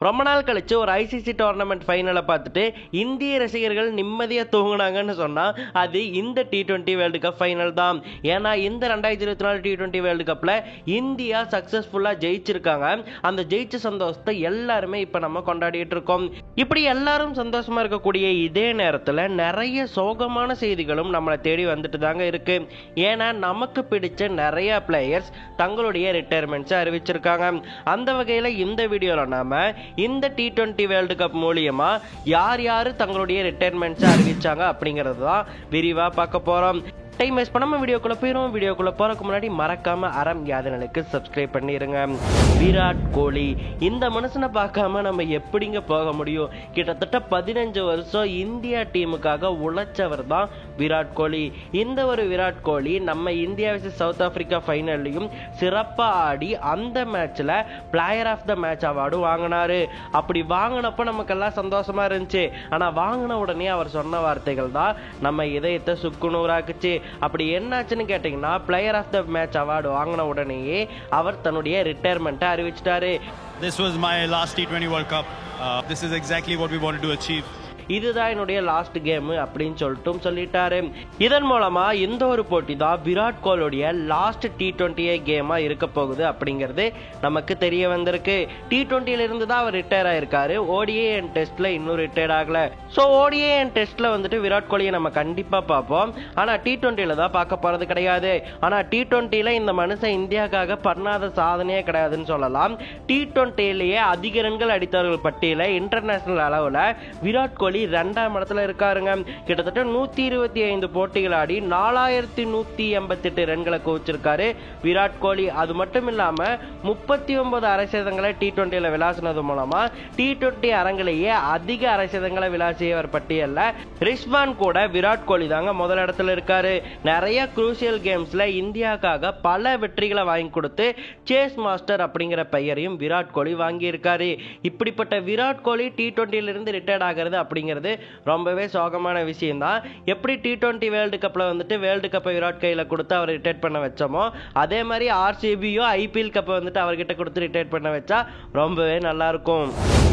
ரொம்ப நாள் கழிச்சு ஒரு ஐசிசி டோர்னமெண்ட் ஃபைனலை பார்த்துட்டு இந்திய ரசிகர்கள் நிம்மதியாக தூங்குனாங்கன்னு சொன்னால் அது இந்த T20 வேர்ல்டு கப் ஃபைனல் தான். ஏன்னா இந்த 2024 T20 வேர்ல்டு கப்பில் இந்தியா சக்ஸஸ்ஃபுல்லாக ஜெயிச்சிருக்காங்க. அந்த ஜெயிச்ச சந்தோஷத்தை எல்லாருமே இப்போ நம்ம கொண்டாடிட்டு இருக்கோம். இப்படி எல்லாரும் சந்தோஷமா இருக்கக்கூடிய இதே நேரத்தில் நிறைய சோகமான செய்திகளும் நம்மளை தேடி வந்துட்டு தாங்க இருக்கு. ஏன்னா நமக்கு பிடிச்ச நிறைய பிளேயர்ஸ் தங்களுடைய ரிட்டையர்மெண்ட்ஸை அறிவிச்சிருக்காங்க. அந்த வகையில் இந்த வீடியோவில் நாம இந்த T20 வேர்ல்டு கப் மூலியமா யார் யாரு தங்களுடைய ரிட்டையர்மெண்ட்ஸ் அறிவிச்சாங்க அப்படிங்கறது தான் விரிவா பார்க்க போறோம். டைம் வேஸ்ட் பண்ணாம வீடியோக்குள்ள போயிடும். வீடியோக்குள்ள போறதுக்கு முன்னாடி மறக்காம அறம் யாதனலுக்கு சப்ஸ்கிரைப் பண்ணிருங்க. விராட் கோலி, இந்த மனுஷனை பார்க்காம நம்ம எப்படிங்க போக முடியும்? கிட்டத்தட்ட 15 வருஷம் இந்தியா டீமுக்காக உழைச்சவர் தான் விராட் கோலி. இந்த ஒரு விராட் கோலி நம்ம இந்தியா vs சவுத் ஆப்பிரிக்கா ஃபைனல்லையும் சிறப்பா ஆடி அந்த மேட்ச்ல player of the match award வாங்கினாரு. அப்படி வாங்கினப்ப நமக்கெல்லாம் சந்தோஷமா இருந்துச்சு. ஆனா வாங்கின உடனே அவர் சொன்ன வார்த்தைகள் தான் நம்ம இதயத்தை சுக்குநூறாக்குச்சு. அப்படி என்னாச்சுன்னு கேட்டீங்கன்னா, player of the match award வாங்கின உடனேயே அவர் தன்னுடைய ரிட்டையர்மெண்ட்டை அறிவிச்சிட்டாரு. This was my last T20 World Cup. This is exactly what we wanted to achieve. இதுதான் என்னுடைய லாஸ்ட் கேம் அப்படின்னு சொல்லிட்டாரு. இதன் மூலமா இந்த ஒரு போட்டி தான் விராட் கோலியுடைய லாஸ்ட் T20 கேமா இருக்க போகுது அப்படிங்கிறது நமக்கு தெரிய வந்திருக்கு. T20ல இருந்து தான் அவர் ரிட்டையர் ஆயிருக்காரு. ODI அண்ட் டெஸ்ட்ல இன்னும் ரிட்டையர் ஆகல. ஸோ ODI அண்ட் டெஸ்ட்ல வந்துட்டு விராட் கோலியை நம்ம கண்டிப்பா பார்ப்போம். ஆனா T20ல தான் பார்க்க போறது கிடையாது. ஆனா T20ல இந்த மனுஷன் இந்தியாவுக்காக பண்ணாத சாதனையே கிடையாதுன்னு சொல்லலாம். T20லேயே அதிக ரன்கள் அடித்தவர்கள் பட்டியல இன்டர்நேஷனல் அளவுல விராட் கோலி 2ஆம் இடத்துல இருக்காருங்க. கிட்டத்தட்ட 125 போட்டிகள் ஆடி 4188 ரன்களை குவிச்சிருக்காரு விராட் கோலி. அது மட்டும் இல்லாம 39 அரை சதங்களை T20ல விளாசினது மூலமா T20 அரங்கிலேயே அதிக அரை சதங்களை விளாசியவர் பட்டியல்ல ரிஷ்வான் கூட விராட் கோலி தாங்க முதல் இடத்துல இருக்காரு. நிறைய குரூசியல் கேம்ஸ்ல இந்தியாவுக்காக பல வெற்றிகளை வாங்கி கொடுத்து சேஸ் மாஸ்டர் அப்படிங்கிற பெயரையும் விராட் கோலி வாங்கி இருக்காரு. இப்படிப்பட்ட விராட் கோலி T20ல இருந்து ரிட்டையர்ட் ஆகிறது அப்படிங்கிறது ரொம்பவே சோகமான விஷயம் தான். எப்படி T20 வேர்ல்டு கப்ல வந்துட்டு வேர்ல்டு கப்பை விராட் கையில கொடுத்து அவர் ரிட்டையர் பண்ண வச்சோமோ, அதே மாதிரி RCBயோ IPL கப்பை வந்துட்டு அவர்கிட்ட கொடுத்து ரிட்டையர் பண்ண வச்சா ரொம்பவே நல்லா இருக்கும்.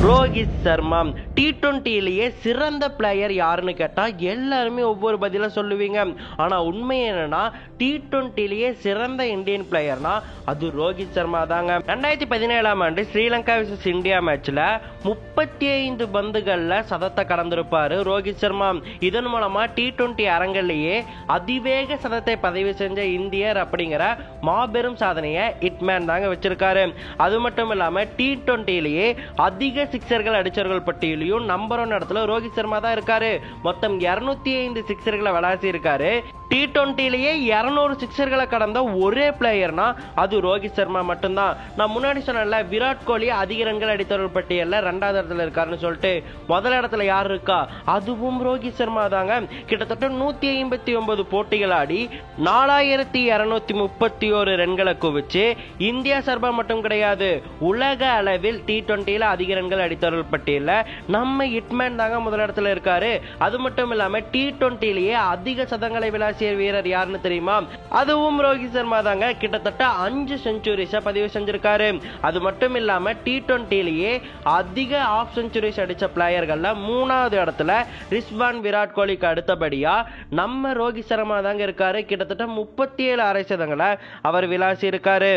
ரோஹித் சர்மா, T20லேயே சிறந்த பிளேயர் யாருன்னு கேட்டா எல்லாருமே ஒவ்வொரு பதில சொல்லுவீங்க. ஆனா உண்மை என்னன்னா, T20லேயே சிறந்த இந்தியன் பிளேயர்னா அது ரோஹித் சர்மா தாங்க. 2017ஆம் ஆண்டு ஸ்ரீலங்கா vs இந்தியா மேட்ச்ல 35 பந்துகள்ல சதத்தை கடந்திருப்பாரு ரோஹித் சர்மா. இதன் மூலமா T20 அரங்கிலேயே அதிவேக சதத்தை பதிவு செஞ்ச இந்தியர் அப்படிங்கிற மாபெரும் சாதனையை இட்மேன் தாங்க வச்சிருக்காரு. அது மட்டும் இல்லாம T20லேயே அதிக சிக்ஸர்கள் அடிச்சவர்கள் பட்டியலையும் நம்பர் 1 இடத்துல ரோஹித் சர்மா தான் இருக்காரு. மொத்தம் 205 சிக்ஸர்களை விளாசி இருக்காரு. T20லேயே 200 சிக்ஸர்களை கடந்த ஒரே பிளேயர்னா அது ரோஹித் சர்மா மட்டும்தான். நான் முன்னாடி சொன்னேன்ல, விராட் கோலி அதிக ரன்கள் அடித்தவர்கள் பட்டியல்ல 2ஆவது இடத்துல இருக்காருன்னு சொல்லிட்டு. முதல் இடத்துல யார் இருக்கா? அதுவும் ரோஹித் சர்மா தாங்க. கிட்டத்தட்ட 159 போட்டிகள் ஆடி 4231 ரன்களை குவிச்சு இந்தியா சார்பா மட்டும் கிடையாது, உலக அளவில் T20ல அதிக ரன்கள் அடித்தவர்கள் பட்டியல்ல நம்ம இட்மேன் தாங்க முதல் இடத்துல இருக்காரு. அது மட்டும் இல்லாம T20லேயே அதிக சதங்களை விளாசிய வீரர் யாருன்னு தெரியுமா? அதுவும் ரோஹித் சர்மா தாங்க. கிட்டத்தட்ட 5 செஞ்சுரிஸை பதிவு செஞ்சிருக்காரு. அது மட்டும் இல்லாம T20லேயே அதிக ஆஃப் செஞ்சுரிஸ் அடிச்ச பிளேயர்கள்ல 3ஆவது இடத்துல ரிஷ்வான் விராட் கோலிக்கு அடுத்தபடியா நம்ம ரோஹித் சர்மா தாங்க இருக்காரு. கிட்டத்தட்ட 37 அரை சதங்களை அவர் விளாசி இருக்காரு.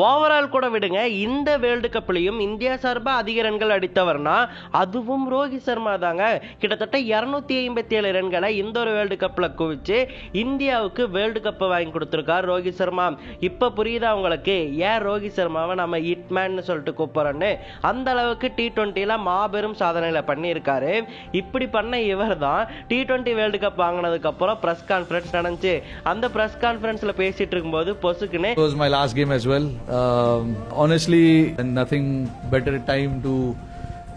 ஓவரால் கூட விடுங்க, இந்த வேர்ல்டு கப்லயும் இந்தியா சார்பா அதிக ரன்கள் அடித்தவர்னா அதுவும் ரோஹித் சர்மா தாங்க. கிட்டத்தட்ட 257 ரன்களை இந்த ஒரு வேர்ல்டு கப்ல குவிச்சு இந்தியாவுக்கு வேர்ல்டு கப்பை வாங்கி கொடுத்திருக்கார் ரோஹித் சர்மா. இப்ப புரியுதா உங்களுக்கு ஏன் ரோஹித் சர்மாவை நம்ம ஹிட்மேன் சொல்லிட்டு கூப்பிடுறோன்னு? அந்த அளவுக்கு T20ல மாபெரும் சாதனைகளை பண்ணியிருக்காரு. இப்படி பண்ண இவர் தான் T20 வேர்ல்டு கப் வாங்கினதுக்கு அப்புறம் பிரஸ் கான்ஃபரன்ஸ் நடந்துச்சு. அந்த பிரஸ் கான்ஃபரன்ஸ்ல பேசிட்டு இருக்கும்போது பொசுக்குன்னு It was my last game as well. Honestly, nothing better time to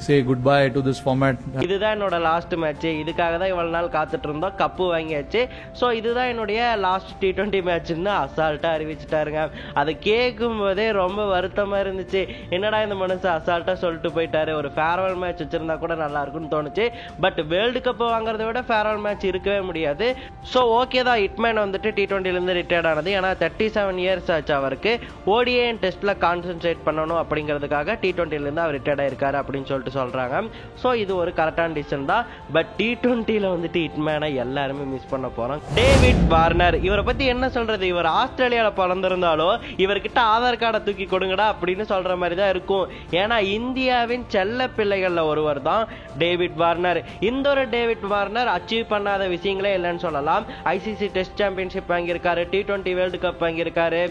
say goodbye to this format. இதுதான் என்னோட லாஸ்ட் மேட்ச். இதுக்காக தான் இவ்வளவு நாள் காத்துட்டு இருந்தோம். கப்பு வாங்கியாச்சு. ஸோ இதுதான் என்னுடைய லாஸ்ட் T20 மேட்ச்னு அசால்ட்டா அறிவிச்சிட்டாருங்க. அதை கேட்கும் போதே ரொம்ப வருத்தமா இருந்துச்சு. என்னடா இந்த மனுஷன் அசால்ட்டா சொல்லிட்டு போயிட்டாரு, ஒரு ஃபேர்வெல் மேட்ச் வச்சிருந்தா கூட நல்லா இருக்கும்னு தோணுச்சு. பட் வேர்ல்டு கப் வாங்குறத விட ஃபேர்வெல் மேட்ச் இருக்கவே முடியாது. ஸோ ஓகே தான், இட்மேன் வந்துட்டு T20ல இருந்து ரிட்டையர்ட் ஆனது. ஏன்னா 37 இயர்ஸ் ஆச்சு அவருக்கு. ODI டெஸ்ட்ல கான்சென்ட்ரேட் பண்ணணும் அப்படிங்கிறதுக்காக T20ல இருந்து அவர் ரிட்டையர்ட் ஆயிருக்காரு அப்படின்னு சொல்லிட்டு சொல்லிட்டு சொல்றாங்க. ஸோ இது ஒரு கரெக்டான டிசிஷன் தான். பட் T20ல வந்துட்டு ஹிட்மேனை எல்லாருமே மிஸ் பண்ண போறோம். டேவிட் வார்னர் இவரை பத்தி என்ன சொல்றது, இவர் ஆஸ்திரேலியால பிறந்திருந்தாலும் இவர்கிட்ட ஆதார் கார்டை தூக்கி கொடுங்கடா அப்படின்னு சொல்ற மாதிரி தான் இருக்கும். ஏன்னா இந்தியாவின் செல்ல பிள்ளைகள்ல ஒருவர் தான் டேவிட் வார்னர். இந்த ஒரு டேவிட் வார்னர் அச்சீவ் பண்ணாத விஷயங்களே இல்லைன்னு சொல்லலாம். ஐசிசி டெஸ்ட் சாம்பியன்ஷிப் வாங்கியிருக்காரு, T20 வேர்ல்டு கப் வாங்கியிருக்காரு,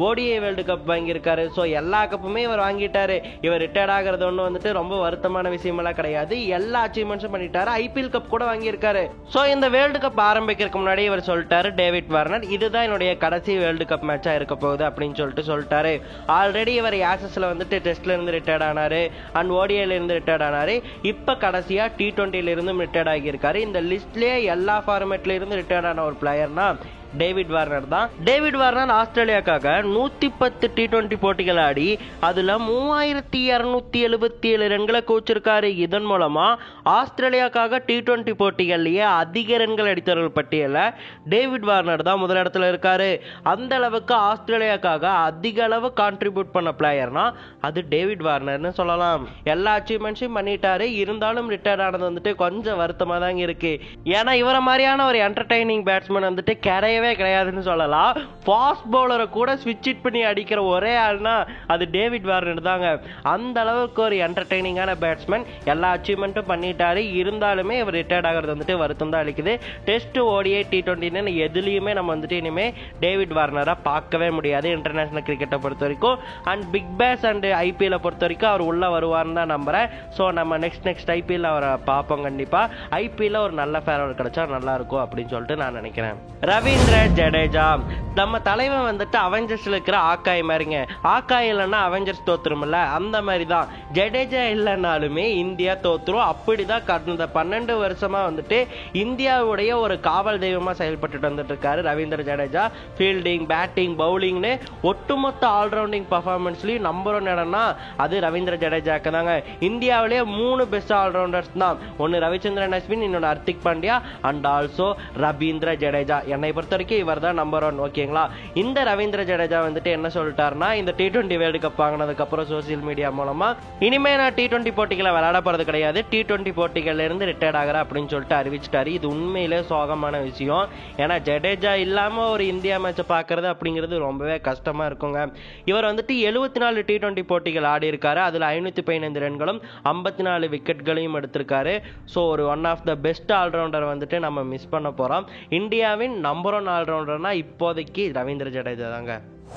ODI வேர்ல்டு கப் வாங்கியிருக்காரு. ஸோ எல்லா கப்புமே இவர் வாங்கிட்டாரு. இவர் ரிட்டையர்ட் ஆகிறது ஒன்று வந்துட்டு ரொம்ப வருத்தமான விஷயமெல்லாம் கிடையாது. எல்லா அச்சீவ்மெண்ட்ஸும் பண்ணிட்டாரு. IPL கப் கூட வாங்கியிருக்காரு. ஸோ இந்த வேர்ல்டு கப் ஆரம்பிக்கிறதுக்கு முன்னாடி இவர் சொல்லிட்டாரு, டேவிட் வார்னர் இதுதான் என்னுடைய கடைசி வேர்ல்டு கப் மேட்சா இருக்க போகுது அப்படின்னு சொல்லிட்டாரு. ஆல்ரெடி இவர் ஆசஸ்ல வந்துட்டு டெஸ்ட்ல இருந்து ரிட்டையர்ட் ஆனாரு அண்ட் ODIல இருந்து ரிட்டையர்ட் ஆனாரு. இப்ப கடைசியா T20ல இருந்தும் ரிட்டையர்ட் ஆகியிருக்காரு. இந்த லிஸ்ட்லயே எல்லா ஃபார்மேட்ல இருந்து ரிட்டையர்ட் ஆன ஒரு பிளேயர்னா டேவிட் வார்னர் தான். டேவிட் வார்னர் ஆஸ்திரேலியாக்காக 110 T20 போட்டிகள் ஆடி அதுல 3277 ரன்களை குவிச்சிருக்காரு. இதன் மூலமா ஆஸ்திரேலியாக்காக T20 போட்டிகள்லயே அதிக ரன்கள் அடித்தவர்கள் பட்டியல டேவிட் வார்னர் தான் முதலிடத்துல இருக்காரு. அந்த அளவுக்கு ஆஸ்திரேலியாக்காக அதிக அளவு கான்ட்ரிபியூட் பண்ண பிளேயர்னா அது டேவிட் வார்னர்னு சொல்லலாம். எல்லா அச்சீவ்மெண்ட்ஸும் பண்ணிட்டாரு. இருந்தாலும் ரிட்டையர்ட் ஆனது வந்துட்டு கொஞ்சம் வருத்தமா தான் இருக்கு. ஏன்னா இவரை மாதிரியான ஒரு என்டர்டைனிங் பேட்ஸ்மேன் வந்துட்டு கிடையாதுன்னு சொல்லலாம். ஃபாஸ்ட் பவுலரை கூட ஸ்விட்ச் இட் பண்ணி அடிக்கிற ஒரே ஆள்னா அது டேவிட் வார்னர் தாங்க. அந்த அளவுக்கு ஒரு என்டர்டைனிங்கான பேட்ஸ்மேன். எல்லா அச்சீவ்மெண்ட்டும் பண்ணிட்டாரு. இருந்தாலுமே இவர் ரிட்டையர்ட் ஆகிறது வந்துட்டு வருத்தம் தான் அளிக்குது. டெஸ்ட் ODI T20 எதுலையுமே நம்ம வந்துட்டு இனிமே டேவிட் வார்னரா பார்க்கவே முடியாது இன்டர்நேஷனல் கிரிக்கெட்டை பொறுத்த வரைக்கும். And Big Bash and IPL பொறுத்த வரைக்கும் அவர் உள்ள வருவார்னு தான் நம்புறேன். ஸோ நம்ம நெக்ஸ்ட் IPL அவரை பார்ப்போம் கண்டிப்பா. IPL ஒரு நல்ல ஃபேர்வெல் கிடைச்சா நல்லா இருக்கும் அப்படின்னு சொல்லிட்டு நான் நினைக்கிறேன். ரவீந்திர ஜடேஜா நம்ம தலைவன் வந்துட்டு அவெஞ்சர்ஸ்ல இருக்கிற ஆக்காய் மாதிரிங்க. ஆக்காய் இல்லைன்னா அவெஞ்சர்ஸ் தோத்துருமில்ல, அந்த மாதிரி தான். ஜடேஜா இல்லைனாலுமே இந்தியா தோத்துரும். அப்படிதான் கடந்த 12 வருஷமா வந்துட்டு இந்தியாவுடைய ஒரு காவல் தெய்வமா செயல்பட்டு வந்துட்டு இருக்காரு ரவீந்திர ஜடேஜா. ஃபீல்டிங், பேட்டிங், பவுலிங்னு ஒட்டுமொத்த ஆல்ரவுண்டிங் பர்ஃபார்மன்ஸ்லயும் நம்பர் 1 இடம்னா அது ரவீந்திர ஜடேஜாக்கு தாங்க. இந்தியாவிலேயே 3 பெஸ்ட் ஆல்ரவுண்டர்ஸ் தான். ஒன்னு ரவிச்சந்திரன் அஸ்வின், இன்னொன்னு ஹர்திக் பாண்டியா அண்ட் ஆல்சோ ரவீந்திர ஜடேஜா. என்னை பொறுத்த வரைக்கும் இவர் தான் நம்பர் 1. ஓகேங்களா. இந்த ரவீந்திர ஜடேஜா வந்துட்டு என்ன சொல்லிட்டாருன்னா, இந்த T20 வேர்ல்டு கப் வாங்கினதுக்கு அப்புறம் சோசியல் மீடியா மூலமா இனிமே நான் T20 போட்டிகளை விளையாட போறது கிடையாது, T20 போட்டிகள்ல இருந்து ரிட்டையர்ட் ஆகிற அப்படின்னு சொல்லிட்டு அறிவிச்சிட்டாரு. இது உண்மையிலே சோகமான விஷயம். ஏன்னா ஜடேஜா இல்லாம ஒரு இந்தியா மேட்சை பாக்குறது அப்படிங்கிறது ரொம்பவே கஷ்டமா இருக்குங்க. இவர் வந்துட்டு 74 T20 போட்டிகள் ஆடி இருக்காரு. அதுல 515 ரன்களும் 54 விக்கெட்களையும் எடுத்திருக்காரு. ஸோ ஒரு one of the best all-rounder வந்துட்டு நம்ம மிஸ் பண்ண போறோம். இந்தியாவின் நம்பர் 1 ஆல்ரவுண்டர்னா இப்போதைக்கு ரவீந்திர ஜடேஜா தாங்க.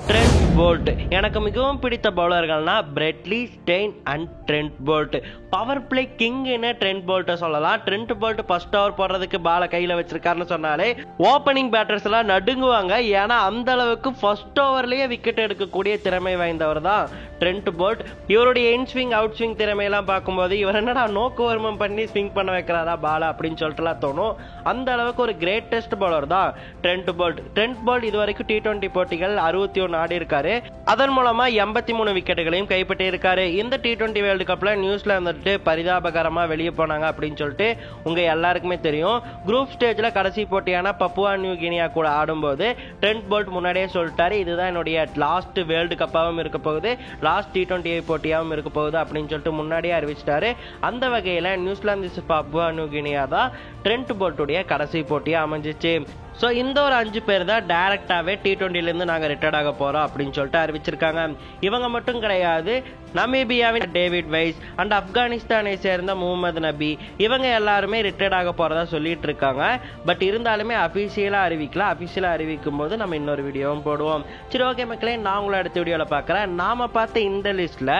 ட்ரெண்ட் போல்ட் எனக்கு மிகவும் பிடித்த பவுலர்கள்னா Brett Lee, Steyn and Trent Boult. Power play கிங்னு ட்ரெண்ட் போல்ட்டை சொல்லலாம். ட்ரெண்ட் போல்ட் ஃபர்ஸ்ட் ஓவர் போடுறதுக்கு பால கையில வச்சிருக்காருன்னு சொன்னாலே ஓப்பனிங் பேட்டர்ஸ் எல்லாம் நடுங்குவாங்க. ஏன்னா அந்த அளவுக்கு ஃபர்ஸ்ட் ஓவர்லயே விக்கெட் எடுக்கக்கூடிய திறமை வாய்ந்தவர் தான் ட்ரெண்ட் போல்ட். இவருடைய இன் ஸ்விங், அவுட் ஸ்விங் திறமையெல்லாம் பார்க்கும்போது இவர் என்னடா நோக்கு வர்மம் பண்ணி ஸ்விங் பண்ண வைக்கிறாரா பால அப்படின்னு சொல்லிட்டுலாம் தோணும். அந்த அளவுக்கு ஒரு கிரேட்டஸ்ட் பவுலர் தான் ட்ரெண்ட் போல்ட். ட்ரெண்ட் போல்ட் இது வரைக்கும் T20 போட்டிகள் 61 ஆடி இருக்காரு. அதன் மூலமா 83 விக்கெட்டுகளையும் கைப்பற்றி இருக்காரு. இந்த T20 வேர்ல்டு கப்ல நியூசிலாந்து வந்துட்டு பரிதாபகரமா வெளியே போனாங்க அப்படின்னு சொல்லிட்டு உங்க எல்லாருக்குமே தெரியும். குரூப் ஸ்டேஜ்ல கடைசி போட்டியான பப்புவா நியூ கினியா கூட ஆடும்போது ட்ரெண்ட் போல்ட் முன்னாடியே சொல்லிட்டாரு, இதுதான் என்னுடைய லாஸ்ட் வேர்ல்டு கப்பாவும் இருக்க போகுது, லாஸ்ட் T20 போட்டியாவும் இருக்க போகுது அப்படின்னு சொல்லிட்டு முன்னாடியே அறிவிச்சிட்டாரு. அந்த வகையில நியூசிலாந்து பப்புவா நியூ கினியா தான் ட்ரெண்ட் போல்ட்டுடைய கடைசி போட்டியா அமைஞ்சிச்சு. ஸோ இந்த ஒரு 5 பேர் தான் டைரக்டாவே T20லேருந்து நாங்கள் ரிட்டையர்ட் ஆக போறோம் அப்படின்னு சொல்லிட்டு அறிவிச்சிருக்காங்க. இவங்க மட்டும் கிடையாது, நமீபியாவின் டேவிட் வைஸ் அண்ட் ஆப்கானிஸ்தானை சேர்ந்த முகமது நபி இவங்க எல்லாருமே ரிட்டையர்ட் ஆக போறதா சொல்லிட்டு இருக்காங்க. பட் இருந்தாலுமே அபிஷியலா அறிவிக்கலாம். அபிஷியலா அறிவிக்கும் போது நம்ம இன்னொரு வீடியோவும் போடுவோம். சரி ஓகே மக்களே, நான் உங்களை அடுத்த வீடியோல பார்க்குறேன். நாம பார்த்த இந்த லிஸ்ட்ல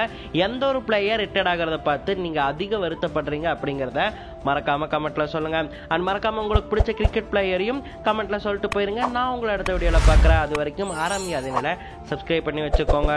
எந்த ஒரு பிளேயர் ரிட்டையர்ட் ஆகிறத பார்த்து நீங்க அதிக வருத்தப்படுறீங்க அப்படிங்கிறத மறக்காம கமெண்ட்ல சொல்லுங்க. அண்ட் மறக்காம உங்களுக்கு பிடிச்ச கிரிக்கெட் பிளேயரையும் கமெண்ட்ல சொல்லிட்டு போயிருங்க. நான் உங்களை அடுத்த வீடியோல பார்க்குறேன். அது வரைக்கும் ஆரம்பியாதீங்கள சப்ஸ்கிரைப் பண்ணி வச்சுக்கோங்க.